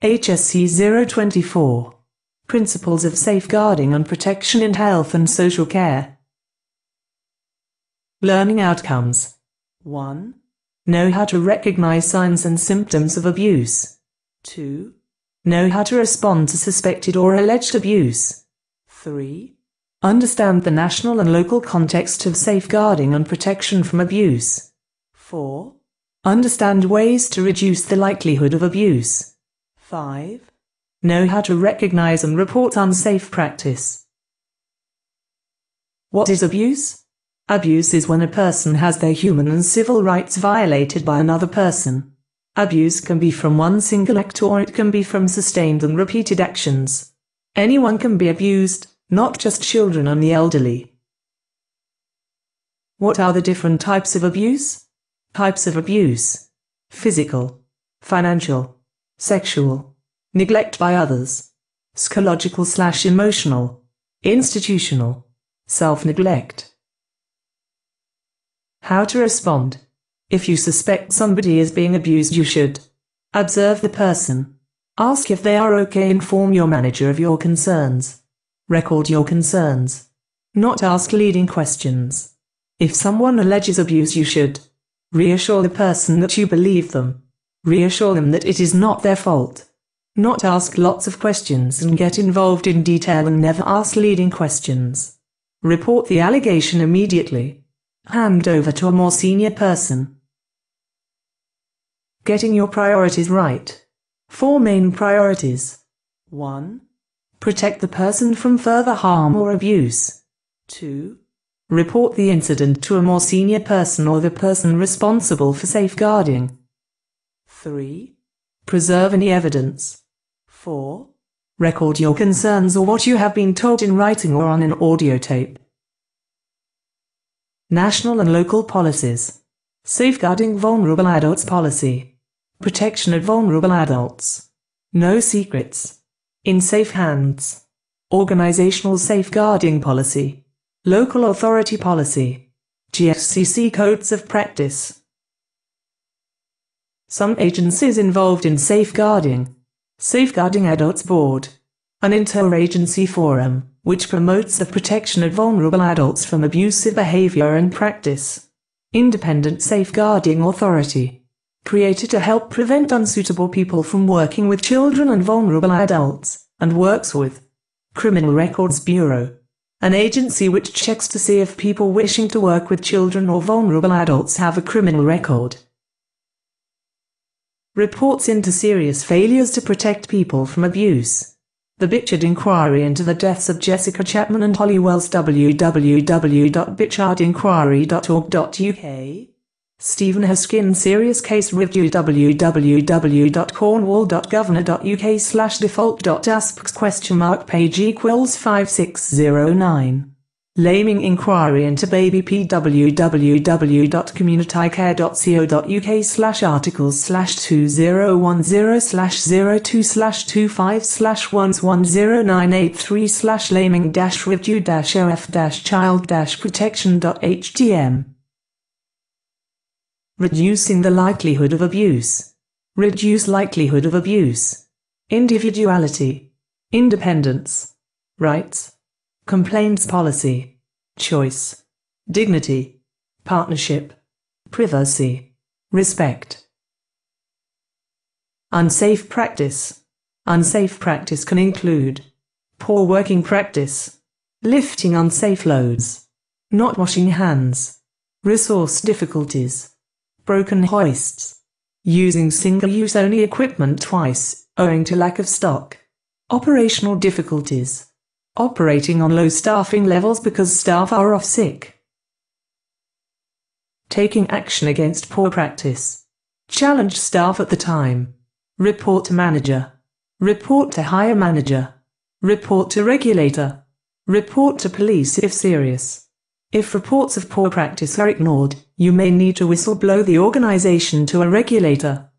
HSC 024. Principles of Safeguarding and Protection in Health and Social Care. Learning Outcomes. 1. Know how to recognize signs and symptoms of abuse. 2. Know how to respond to suspected or alleged abuse. 3. Understand the national and local context of safeguarding and protection from abuse. 4. Understand ways to reduce the likelihood of abuse. 5. Know how to recognize and report unsafe practice. What is abuse? Abuse is when a person has their human and civil rights violated by another person. Abuse can be from one single act or it can be from sustained and repeated actions. Anyone can be abused, not just children and the elderly. What are the different types of abuse? Types of abuse: physical, financial, sexual, neglect by others, psychological/emotional, institutional, self-neglect. How to respond. If you suspect somebody is being abused, you should observe the person. Ask if they are okay. Inform your manager of your concerns. Record your concerns. Not ask leading questions. If someone alleges abuse, you should reassure the person that you believe them. Reassure them that it is not their fault. Not ask lots of questions and get involved in detail, and never ask leading questions. Report the allegation immediately. Hand over to a more senior person. Getting your priorities right. 4 main priorities. 1. Protect the person from further harm or abuse. 2. Report the incident to a more senior person or the person responsible for safeguarding. 3. Preserve any evidence. 4. Record your concerns or what you have been told in writing or on an audio tape. National and local policies. Safeguarding Vulnerable Adults Policy. Protection of vulnerable adults. No secrets. In safe hands. Organizational safeguarding policy. Local authority policy. GSCC codes of practice. Some agencies involved in safeguarding. Safeguarding Adults Board. An interagency forum which promotes the protection of vulnerable adults from abusive behavior and practice. Independent Safeguarding Authority. Created to help prevent unsuitable people from working with children and vulnerable adults, and works with Criminal Records Bureau, an agency which checks to see if people wishing to work with children or vulnerable adults have a criminal record. Reports into serious failures to protect people from abuse. The Bichard Inquiry into the deaths of Jessica Chapman and Holly Wells. www.bichardinquiry.org.uk. Stephen Hoskin Serious Case Review. www.cornwall.governor.uk/default.asks?? Page equals 5609. Laming Inquiry into Baby P. www.communitycare.co.uk/articles/20106/0255/110983/laming-review-of-child-protection.htm. Reducing the likelihood of abuse. Reduce likelihood of abuse. Individuality. Independence. Rights. Complaints policy. Choice. Dignity. Partnership. Privacy. Respect. Unsafe practice. Unsafe practice can include poor working practice, lifting unsafe loads, not washing hands, resource difficulties, broken hoists, using single-use only equipment twice, owing to lack of stock, operational difficulties, operating on low staffing levels because staff are off sick. Taking action against poor practice. Challenge staff at the time. Report to manager. Report to higher manager. Report to regulator. Report to police if serious. If reports of poor practice are ignored, you may need to whistle-blow the organization to a regulator.